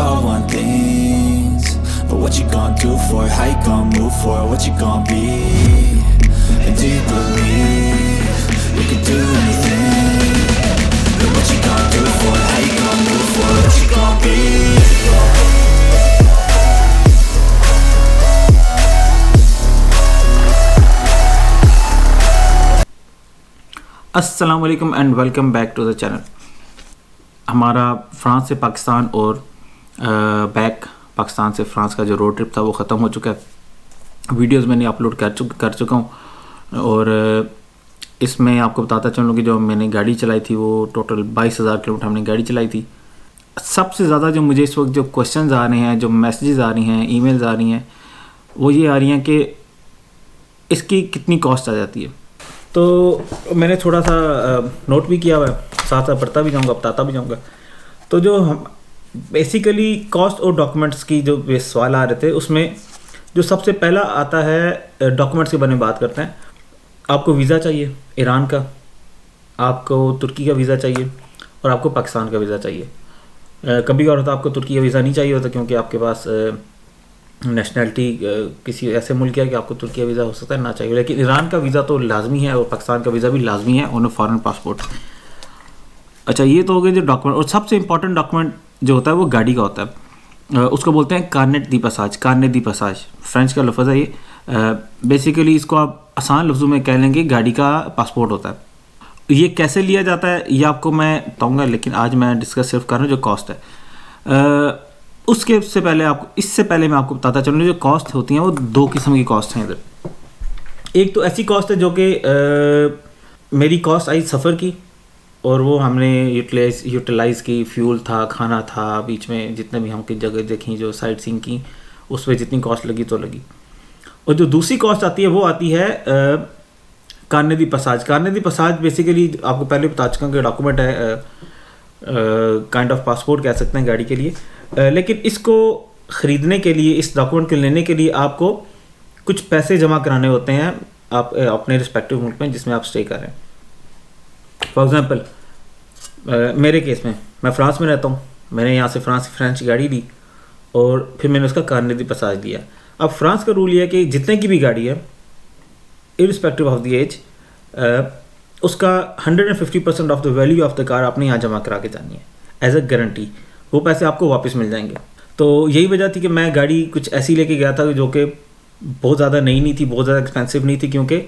all want things, but what you gonna do for it? How you gonna move for it? What you gonna be? And do you believe you can do anything? But what you gonna do for it? How you gonna move for it? What you gonna be? अस्सलाम वालेकुम and welcome back to the channel. हमारा France से पाकिस्तान और back Pakistan से France का जो road trip था वो ख़त्म हो चुका है। वीडियोस मैंने अपलोड कर चुका हूँ और इसमें आपको बताता चलूँ कि जो मैंने गाड़ी चलाई थी वो टोटल 22,000 किलोमीटर हमने गाड़ी चलाई थी। सबसे ज़्यादा जो मुझे इस वक्त जो क्वेश्चंस आ रहे हैं, जो मैसेजेस आ रही हैं, ईमेल्स आ रही हैं, वो ये आ रही हैं कि इसकी कितनी कॉस्ट आ जाती है। तो मैंने थोड़ा सा नोट भी किया हुआ है, साथ साथ पढ़ता भी जाऊँगा, बताता भी जाऊँगा। तो जो हम बेसिकली कॉस्ट और डॉक्यूमेंट्स की जो सवाल आ रहे थे, उसमें जो सबसे पहला आता है डॉक्यूमेंट्स के बारे में बात करते हैं। आपको वीज़ा चाहिए ईरान का, आपको तुर्की का वीज़ा चाहिए और आपको पाकिस्तान का वीज़ा चाहिए। कभी और होता आपको तुर्की का वीज़ा नहीं चाहिए होता क्योंकि आपके पास नेशनैलिटी किसी ऐसे मुल्क है कि आपको तुर्की का वीज़ा हो सकता है ना चाहिए, लेकिन ईरान का वीज़ा तो लाजमी है और पाकिस्तान का वीज़ा भी लाजमी है ऑन फॉरेन पासपोर्ट। अच्छा, ये तो हो गए जो डॉक्यूमेंट। और सबसे इंपॉर्टेंट डॉक्यूमेंट जो होता है वो गाड़ी का होता है। उसको बोलते हैं कार्नेट दी पासाज। कार्नेट दी पासाज फ्रेंच का लफ्ज़ है ये। बेसिकली इसको आप आसान लफ्ज़ों में कह लेंगे गाड़ी का पासपोर्ट होता है। ये कैसे लिया जाता है ये आपको मैं बताऊँगा, लेकिन आज मैं डिस्कस सिर्फ कर रहा हूँ जो कॉस्ट है। इससे पहले मैं आपको बताता चलूँ जो कॉस्ट होती हैं वो दो किस्म की कॉस्ट हैं इधर। एक तो ऐसी कॉस्ट है जो कि मेरी कॉस्ट आई सफ़र की और वो हमने यूटिलाइज़ की, फ्यूल था, खाना था, बीच में जितने भी हम की जगह देखी, जो साइट सीइंग की, उस पर जितनी कॉस्ट लगी तो लगी। और जो दूसरी कॉस्ट आती है वो आती है कार्ने दी पासाज। कार्ने दी पासाज बेसिकली आपको पहले बता चुका हूँ कि डॉक्यूमेंट है, काइंड ऑफ पासपोर्ट कह सकते हैं गाड़ी के लिए। लेकिन इसको ख़रीदने के लिए, इस डॉक्यूमेंट को लेने के लिए आपको कुछ पैसे जमा कराने होते हैं आप अपने रिस्पेक्टिव मुल्क में जिसमें आप स्टे कर रहे हैं। फॉर एग्ज़ाम्पल मेरे केस में मैं फ़्रांस में रहता हूँ, मैंने यहाँ से फ्रेंच गाड़ी ली और फिर मैंने उसका कार्ने दी पासाज दिया। अब फ्रांस का रूल ये है कि जितने की भी गाड़ी है इररिस्पेक्टिव ऑफ द एज, उसका 150% of the value of the car आपने यहाँ जमा करा के जानी है एज अ गारंटी। वो पैसे आपको वापस मिल जाएंगे। तो यही वजह थी कि मैं गाड़ी कुछ ऐसी लेके गया था जो कि बहुत ज़्यादा नई नहीं थी, बहुत ज़्यादा एक्सपेंसिव नहीं थी, क्योंकि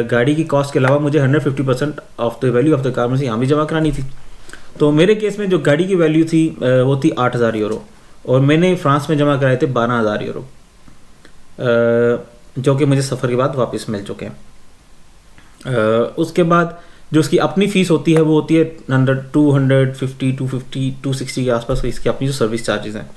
गाड़ी की कॉस्ट के अलावा मुझे 150% of the value of the car मुझे यहाँ भी जमा करानी थी। तो मेरे केस में जो गाड़ी की वैल्यू थी वो थी 8,000 यूरो और मैंने फ्रांस में जमा कराए थे 12,000 यूरो, जो कि मुझे सफ़र के बाद वापस मिल चुके हैं। उसके बाद जो उसकी अपनी फ़ीस होती है वो होती है 250 के आसपास इसकी अपनी जो सर्विस चार्जेस हैं।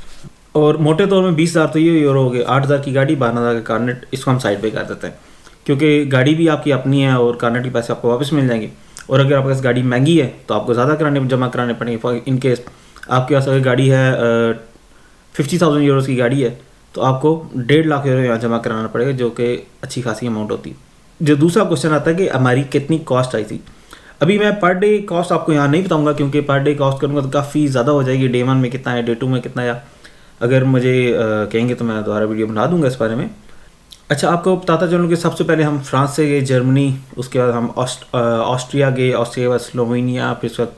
और मोटे तौर में 20,000 तो ये यूरो हो गए। 8,000 की गाड़ी, 12,000 का कार्नेट, इसको हम साइड पे कर देते हैं क्योंकि गाड़ी भी आपकी अपनी है और कार्नेट के पैसे आपको वापस मिल जाएंगे। और अगर आपके पास गाड़ी महंगी है तो आपको ज़्यादा जमा कराने पड़ेंगे। इन केस आपके पास अगर गाड़ी है 50,000 यूरोज़ की गाड़ी है तो आपको 1.5 लाख यूरो यहाँ जमा कराना पड़ेगा, जो कि अच्छी खासी अमाउंट होती है। जो दूसरा क्वेश्चन आता है कि हमारी कितनी कॉस्ट आई थी। अभी मैं पर डे कॉस्ट आपको यहाँ नहीं बताऊँगा क्योंकि पर डे कॉस्ट करूँगा तो काफ़ी ज़्यादा हो जाएगी। डे 1 में कितना है, डे 2 में कितना है, अगर मुझे कहेंगे तो मैं दोबारा वीडियो बना दूँगा इस बारे में। अच्छा, आपको बताता चलूँ कि सबसे पहले हम फ्रांस से गए जर्मनी, उसके बाद हम ऑस्ट्रिया गए, ऑस्ट्रिया के बाद स्लोवेनिया, फिर उसके बाद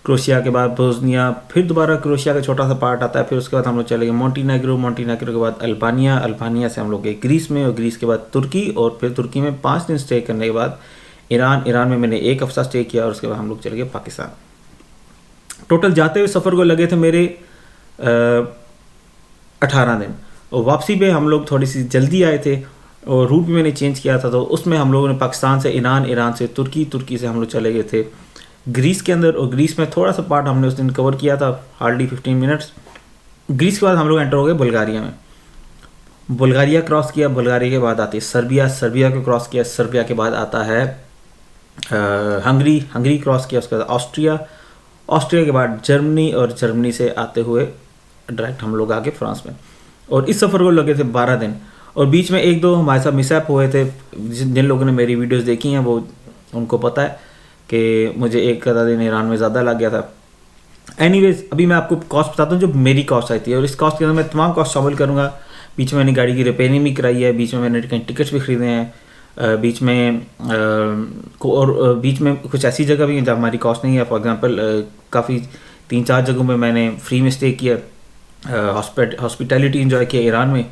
क्रोशिया के बाद बोस्निया, फिर दोबारा क्रोशिया का छोटा सा पार्ट आता है, फिर उसके बाद हम लोग चले गए मोंटीनेग्रो के बाद अल्बानिया से हम लोग गए ग्रीस में, और ग्रीस के बाद तुर्की, और फिर तुर्की में 5 दिन स्टे करने के बाद ईरान में मैंने 1 हफ्ता स्टे किया और उसके बाद हम लोग चले गए पाकिस्तान। टोटल जाते हुए सफ़र को लगे थे मेरे 18 दिन, और वापसी पे हम लोग थोड़ी सी जल्दी आए थे और रूट भी मैंने चेंज किया था। तो उसमें हम लोगों ने पाकिस्तान से ईरान से तुर्की से हम लोग चले गए थे ग्रीस के अंदर, और ग्रीस में थोड़ा सा पार्ट हमने उस दिन कवर किया था, हार्डली 15 मिनट्स। ग्रीस के बाद हम लोग एंटर हो गए बुल्गारिया में। बुल्गारिया क्रॉस किया, बुल्गारिया के बाद आती है सर्बिया को क्रॉस किया, सर्बिया के बाद आता है हंगरी क्रॉस किया, उसके बाद ऑस्ट्रिया के बाद जर्मनी, और जर्मनी से आते हुए डायरेक्ट हम लोग आगे फ्रांस में। और इस सफ़र को लगे थे 12 दिन, और बीच में 1-2 हमारे साथ मिसअप हुए थे। जिन लोगों ने मेरी वीडियोस देखी हैं वो उनको पता है कि मुझे 1 आधा दिन ईरान में ज़्यादा लग गया था। एनीवेज अभी मैं आपको कॉस्ट बताता हूँ जो मेरी कॉस्ट आई थी, और इस कॉस्ट के अंदर मैं तमाम कॉस्ट शामिल करूँगा। बीच में मैंने गाड़ी की रिपेयरिंग भी कराई है, बीच में मैंने कहीं टिकट्स भी खरीदे हैं, बीच में बीच में कुछ ऐसी जगह भी हैं जहाँ हमारी कॉस्ट नहीं है। फॉर एग्जांपल काफ़ी 3-4 जगहों में मैंने फ्री में स्टे किया, हॉस्पिटैलिटी इंजॉय किया ईरान में।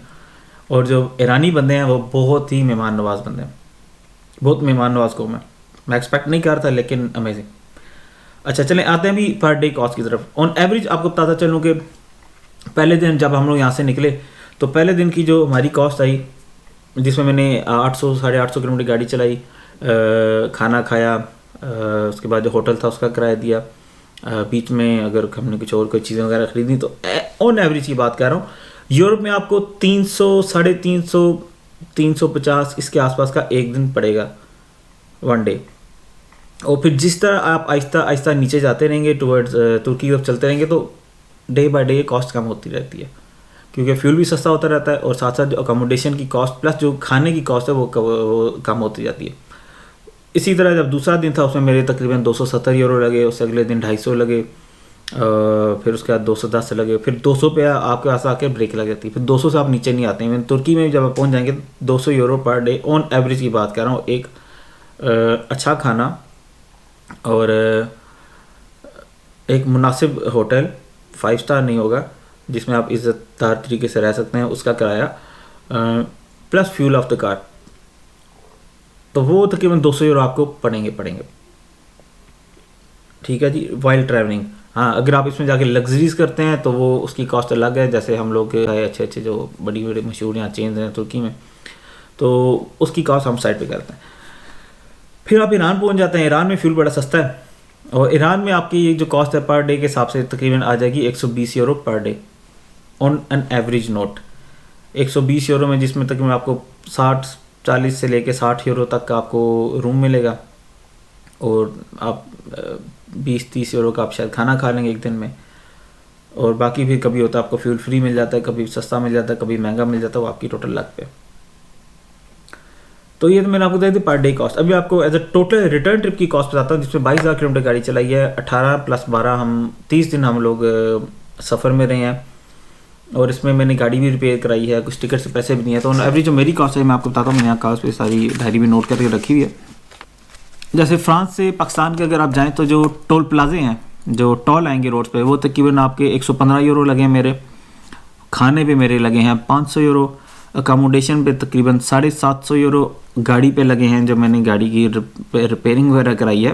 और जो ईरानी बंदे हैं वो बहुत ही मेहमान नवाज बंदे हैं, बहुत मेहमान नवाज को मैं एक्सपेक्ट नहीं कर रहा था, लेकिन अमेजिंग। अच्छा चलें आते हैं अभी पर डे कॉस्ट की तरफ। ऑन एवरेज आपको बताता चलूँ कि पहले दिन जब हम लोग यहाँ से निकले तो पहले दिन की जो हमारी कॉस्ट आई, जिसमें मैंने 800-850 किलोमीटर गाड़ी चलाई, खाना खाया, उसके बाद जो होटल था उसका किराया दिया, बीच में अगर हमने कुछ और कोई चीज़ें वगैरह खरीदी तो ऑन एवरेज की बात कर रहा हूँ, यूरोप में आपको 300-350 350 इसके आसपास का एक दिन पड़ेगा, वन डे। और फिर जिस तरह आप आहिस्ता आहिस्ता नीचे जाते रहेंगे टुवर्ड्स तुर्की की तरफ चलते रहेंगे तो डे बाय डे कॉस्ट कम होती रहती है, क्योंकि फ्यूल भी सस्ता होता रहता है और साथ साथ जो अकोमोडेशन की कॉस्ट प्लस जो खाने की कॉस्ट है वो कम होती जाती है। इसी तरह जब दूसरा दिन था उसमें मेरे तकरीबन 270 यूरो लगे, उससे अगले दिन 250 लगे, फिर उसके बाद 210 लगे, फिर 200 पे आपके पास आके ब्रेक लग जाती है, फिर 200 से आप नीचे नहीं आते हैं। तुर्की में जब आप पहुँच जाएंगे 200 euro per day on average की बात कर रहा हूँ, एक अच्छा खाना और एक मुनासिब होटल, 5 स्टार नहीं होगा, जिसमें आप इज़्ज़तदार तरीके से रह सकते हैं, उसका किराया plus fuel of the car, तो वो तकरीबन 200 यूरो आपको पड़ेंगे। ठीक है जी, वाइल ट्रैवलिंग। हाँ, अगर आप इसमें जाके लग्जरीज करते हैं तो वो उसकी कॉस्ट अलग है। जैसे हम लोग अच्छे जो बड़ी बड़ी मशहूर यहाँ चेंज हैं तुर्की में, तो उसकी कॉस्ट हम साइड पे करते हैं। फिर आप ईरान पहुँच जाते हैं। ईरान में फ्यूल बड़ा सस्ता है और ईरान में आपकी ये जो कॉस्ट है पर डे के हिसाब से तकरीबन आ जाएगी 120 euro per day on an average note. 120 euro में जिसमें तकरीबन आपको 40 से लेके 60 यूरो तक का आपको रूम मिलेगा और आप 20-30 यूरो का आप शायद खाना खा लेंगे एक दिन में, और बाकी भी कभी होता है आपको फ्यूल फ्री मिल जाता है, कभी सस्ता मिल जाता है, कभी महंगा मिल जाता है, वो आपकी टोटल लग पे। तो ये तो मैंने आपको बताई थी पर डे कॉस्ट। अभी आपको as a total return trip की कॉस्ट बताता हूँ, जिसमें 22,000 किलोमीटर गाड़ी चलाई है, 18 + 12 हम 30 दिन हम लोग सफ़र में रहे हैं, और इसमें मैंने गाड़ी भी रिपेयर कराई है, कुछ टिकट से पैसे भी नहीं है। तो एवरेज जो मेरी कॉस्ट है मैं आपको बताता हूँ, मैंने यहाँ कागज़ पे सारी डायरी में नोट करके रखी हुई है। जैसे फ्रांस से पाकिस्तान के अगर आप जाएँ तो जो टोल प्लाजे हैं, जो टोल आएंगे रोड पे, वो तकरीबन आपके 115 यूरो लगे हैं मेरे, खाने पे मेरे लगे हैं 500 यूरो, अकोमोडेशन पे तकरीबन 750 यूरो गाड़ी पे लगे हैं, जो मैंने गाड़ी की रिपेयरिंग वगैरह कराई है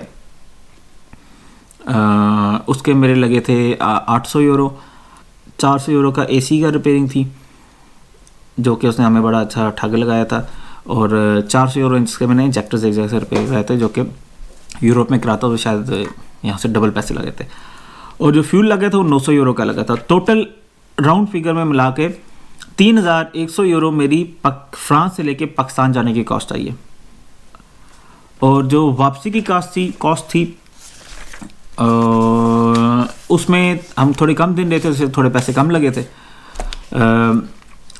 उसके मेरे लगे थे 800 यूरो। 400 यूरो का एसी का रिपेयरिंग थी, जो कि उसने हमें बड़ा अच्छा ठग लगाया था, और 400 यूरो जिसके मैंने इंजेक्टर्स एक जगह से रिपेयर कराए थे, जो कि यूरोप में कराता तो शायद यहाँ से डबल पैसे लगे थे, और जो फ्यूल लगे थे वो 900 यूरो का लगा था। टोटल राउंड फिगर में मिला के 3,100 यूरो मेरी फ्रांस से लेके पाकिस्तान जाने की कॉस्ट आई है। और जो वापसी की कॉस्ट थी उसमें हम थोड़े कम दिन रहते थे, थोड़े पैसे कम लगे थे,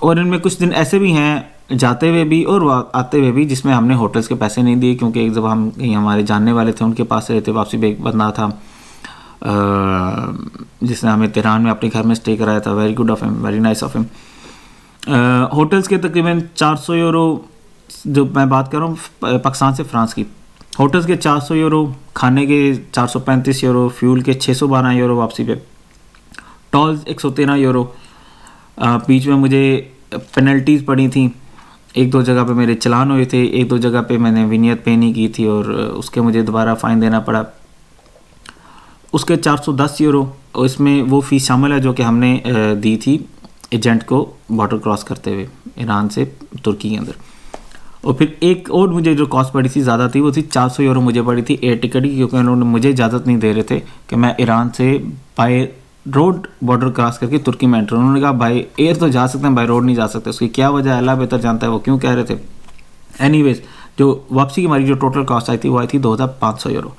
और इनमें कुछ दिन ऐसे भी हैं जाते हुए भी और आते हुए भी जिसमें हमने होटल्स के पैसे नहीं दिए, क्योंकि एक जब हम कहीं हमारे जानने वाले थे उनके पास रहते, वापसी पे एक बंदा था जिसने हमें तेहरान में अपने घर में स्टे कराया था। Very good of him, very nice of him. Hotels के तकरीबन 400 यूरो, जो मैं बात कर रहा हूँ पाकिस्तान से फ्रांस की, होटल्स के 400 यूरो, खाने के 435 यूरो, फ्यूल के 612 यूरो वापसी पे, टोल्स 113 यूरो। बीच में मुझे पेनल्टीज़ पड़ी थी, 1-2 जगह पे मेरे चलान हुए थे, 1-2 जगह पे मैंने विनियत पे नहीं की थी और उसके मुझे दोबारा फ़ाइन देना पड़ा, उसके 410 यूरो। और इसमें वो फ़ीस शामिल है जो कि हमने दी थी एजेंट को बॉर्डर क्रॉस करते हुए ईरान से तुर्की के अंदर। और फिर एक और मुझे जो कॉस्ट पड़ी थी ज़्यादा थी, वो थी 400 यूरो मुझे पड़ी थी एयर टिकट की, क्योंकि उन्होंने मुझे इजाज़त नहीं दे रहे थे कि मैं ईरान से बाय रोड बॉर्डर क्रॉस करके तुर्की में एंटर। उन्होंने कहा भाई एयर तो जा सकते हैं, बाय रोड नहीं जा सकते। उसकी क्या वजह अल्लाह बेहतर जानता है वो क्यों कह रहे थे। एनीवेज जो वापसी की हमारी जो टोटल कॉस्ट आई थी वो आई थी 2,500 यूरो।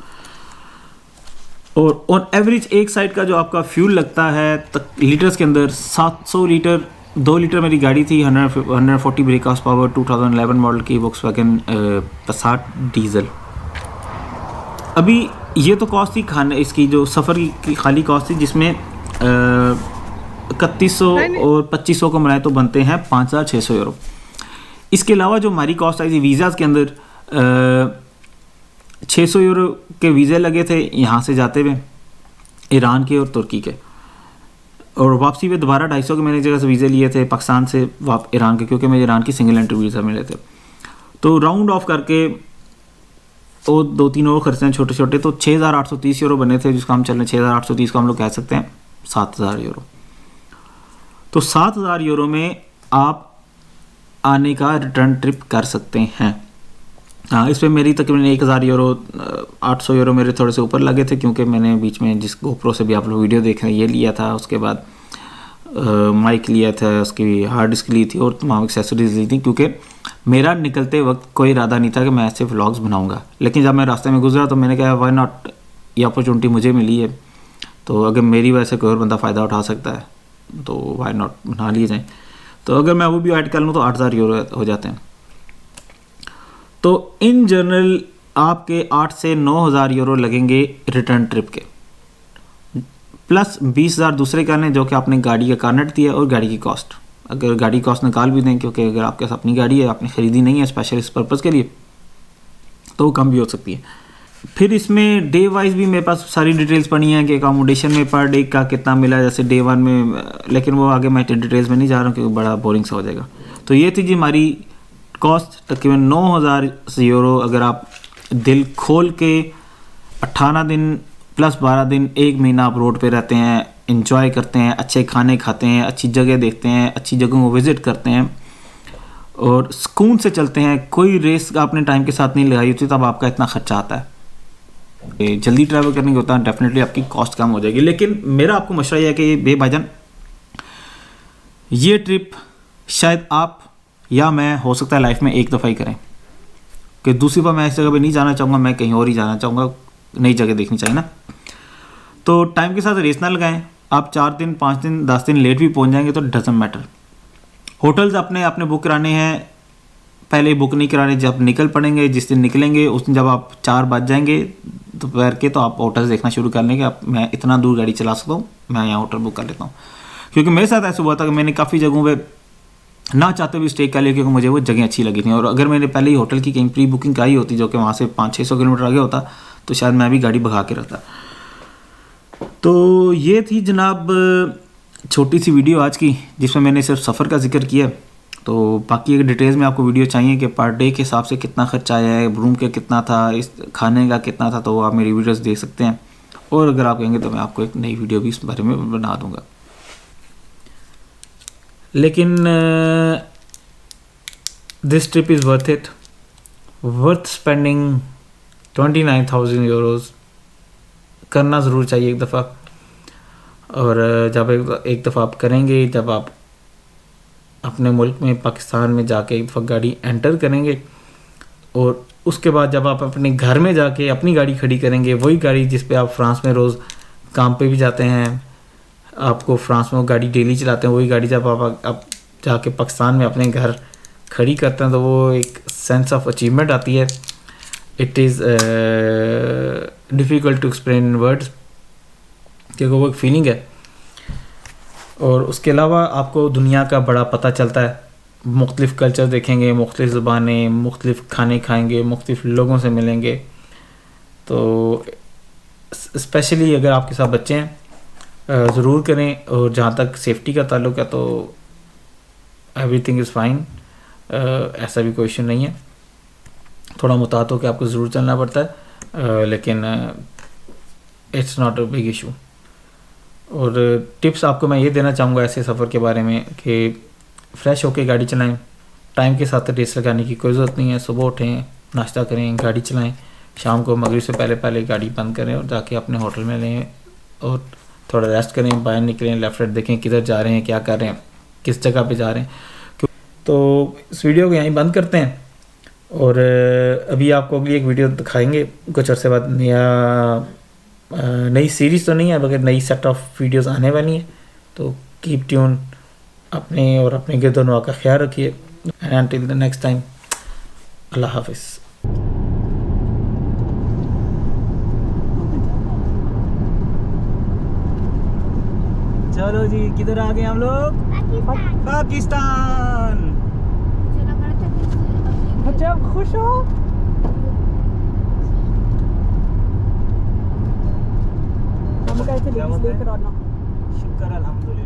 और ऑन एवरेज एक साइड का जो आपका फ्यूल लगता है लीटर्स के अंदर 700 लीटर, 2 लीटर मेरी गाड़ी थी, 140 ब्रेक हॉर्स पावर, 2011 मॉडल की वोक्सवैगन पासाट डीजल। अभी ये तो कॉस्ट थी खाने इसकी, जो सफ़र की खाली कॉस्ट थी, जिसमें 3100 और 2500 को मिलाए तो बनते हैं 5600 यूरो। इसके अलावा जो हमारी कॉस्ट आई थी वीज़ाज़ के अंदर, 600 यूरो के वीज़े लगे थे यहाँ से जाते हुए, ईरान के और तुर्की के, और वापसी पे दोबारा 250 के मैंने जगह से वीज़े लिए थे पाकिस्तान से ईरान के, क्योंकि मुझे ईरान की सिंगल एंट्री वीज़ा मिले थे। तो राउंड ऑफ करके और 2-3 और खर्चे हैं छोटे छोटे, तो 6830 यूरो बने थे, जिसका हम चल रहे 6830 को हम लोग कह सकते हैं 7000 यूरो। तो 7000 यूरो में आप आने का रिटर्न ट्रिप कर सकते हैं। हाँ, इस पर मेरी तकरीबन 1000 यूरो 800 यूरो मेरे थोड़े से ऊपर लगे थे, क्योंकि मैंने बीच में जिस GoPro से भी आप लोग वीडियो देख रहे हैं ये लिया था, उसके बाद माइक लिया था, उसकी हार्ड डिस्क ली थी और तमाम एक्सेसरीज ली थी, क्योंकि मेरा निकलते वक्त कोई इरादा नहीं था कि मैं ऐसे व्लॉग्स बनाऊंगा। लेकिन जब मैं रास्ते में गुजरा तो मैंने कहा वाई नॉट, ये अपॉर्चुनिटी मुझे मिली है, तो अगर मेरी वजह से कोई और बंदा फ़ायदा उठा सकता है तो वाई नॉट बना लिए जाए। तो अगर मैं वो भी ऐड कर लूँ तो 8000 यूरो हो जाते हैं। तो इन जनरल आपके 8 से 9000 यूरो लगेंगे रिटर्न ट्रिप के, प्लस 20000 दूसरे करने जो कि आपने गाड़ी का कार्नेट दिया और गाड़ी की कॉस्ट। अगर गाड़ी की कॉस्ट निकाल भी दें, क्योंकि अगर आपके पास अपनी गाड़ी है, आपने ख़रीदी नहीं है स्पेशल इस पर्पज़ के लिए, तो वो कम भी हो सकती है। फिर इसमें डे वाइज भी मेरे पास सारी डिटेल्स पड़ी हैं कि अकोमोडेशन में पर डे का कितना मिला, जैसे डे 1 में, लेकिन वो आगे मैं डिटेल्स में नहीं जा रहा हूँ क्योंकि बड़ा बोरिंग सा हो जाएगा। तो ये थी जी हमारी कॉस्ट, तकरीबन 9000 यूरो। अगर आप दिल खोल के 18 दिन प्लस 12 दिन, 1 महीना आप रोड पे रहते हैं, इंजॉय करते हैं, अच्छे खाने खाते हैं, अच्छी जगह देखते हैं, अच्छी जगहों को विज़िट करते हैं और सुकून से चलते हैं, कोई रेस आपने टाइम के साथ नहीं लगाई होती, तब आपका इतना खर्चा आता है। जल्दी ट्रैवल करने के होता है, डेफिनेटली आपकी कॉस्ट कम हो जाएगी। लेकिन मेरा आपको मशवरा यह है कि बे भाईजान, ये ट्रिप शायद आप या मैं हो सकता है लाइफ में एक दफ़ा ही करें, कि दूसरी बार मैं इस जगह पे नहीं जाना चाहूँगा, मैं कहीं और ही जाना चाहूँगा, नई जगह देखनी चाहिए ना। तो टाइम के साथ रेस ना लगाएं। आप 4 दिन 5 दिन 10 दिन लेट भी पहुँच जाएंगे तो डजंट मैटर। होटल्स अपने बुक कराने हैं, पहले बुक नहीं कराने, जब निकल पड़ेंगे, जिस दिन निकलेंगे उस दिन जब आप 4 बज जाएंगे दोपहर के, तो आप होटल्स देखना शुरू कर लेंगे। आप मैं इतना दूर गाड़ी चला सकता हूँ, मैं यहाँ होटल बुक कर लेता हूँ। क्योंकि मेरे साथ ऐसा हुआ था कि मैंने काफ़ी जगहों पे ना चाहते हुए स्टे कर लिया, क्योंकि मुझे वो जगह अच्छी लगी थी, और अगर मैंने पहले ही होटल की कहीं प्री बुकिंग कराई होती जो कि वहाँ से 500-600 किलोमीटर आगे होता, तो शायद मैं भी गाड़ी भगा के रखता। तो ये थी जनाब छोटी सी वीडियो आज की, जिसमें मैंने सिर्फ सफ़र का जिक्र किया। तो बाकी अगर डिटेल्स में आपको वीडियो चाहिए कि पर डे के हिसाब से कितना खर्चा आया है, रूम का कितना था, इस खाने का कितना था, तो आप मेरी वीडियोस देख सकते हैं। और अगर आप कहेंगे तो मैं आपको एक नई वीडियो भी इस बारे में बना दूंगा। लेकिन this trip is worth it, worth spending 29,000 euros. करना ज़रूर चाहिए एक दफ़ा, और जब एक दफ़ा आप करेंगे, जब आप अपने मुल्क में पाकिस्तान में जाके एक दफ़ा गाड़ी एंटर करेंगे, और उसके बाद जब आप अपने घर में जाके अपनी गाड़ी खड़ी करेंगे, वही गाड़ी जिस पे आप फ्रांस में रोज़ काम पे भी जाते हैं, आपको फ्रांस में वो गाड़ी डेली चलाते हैं, वही गाड़ी जब आप जाके पाकिस्तान में अपने घर खड़ी करते हैं, तो वो एक सेंस ऑफ अचीवमेंट आती है। It is difficult to explain in words, क्योंकि वो एक फीलिंग है। और उसके अलावा आपको दुनिया का बड़ा पता चलता है, मुख्तलिफ़ कल्चर देखेंगे, मुख्तलिफ़ ज़ुबानें, मुख्तलिफ़ खाने खाएंगे, मुख्तलिफ़ लोगों से मिलेंगे। तो स्पेशली अगर आपके साथ बच्चे हैं ज़रूर करें। और जहाँ तक सेफ्टी का ताल्लुक़ है तो एवरीथिंग इज़ फाइन, ऐसा भी कोई इशू नहीं है। थोड़ा मुतात हो के आपको ज़रूर चलना पड़ता है, लेकिन it's not a big issue. और टिप्स आपको मैं ये देना चाहूँगा ऐसे सफ़र के बारे में कि फ़्रेश होकर गाड़ी चलाएं, टाइम के साथ रेस लगाने की कोई ज़रूरत नहीं है। सुबह उठें, नाश्ता करें, गाड़ी चलाएं, शाम को मगरिब से पहले गाड़ी बंद करें और जाके अपने होटल में लें और थोड़ा रेस्ट करें, बाहर निकलें, लेफ़्ट राइट देखें किधर जा रहे हैं, क्या कर रहे हैं, किस जगह पे जा रहे हैं। तो इस वीडियो को यहीं बंद करते हैं, और अभी आपको अगली एक वीडियो दिखाएंगे कुछ अर्से बाद। नई सीरीज़ तो नहीं है, मगर नई सेट ऑफ वीडियोस आने वाली हैं। तो कीप ट्यून, अपने और अपने गिरदोनवा का ख्याल रखिए। And until the next time, अल्लाह हाफिज़। चलो जी, किधर आ गए हम लोग? पाकिस्तान। बच्चे आप खुश हो? हम कहते लेकर आना। शुक्र अल्हम्दुलिल्लाह।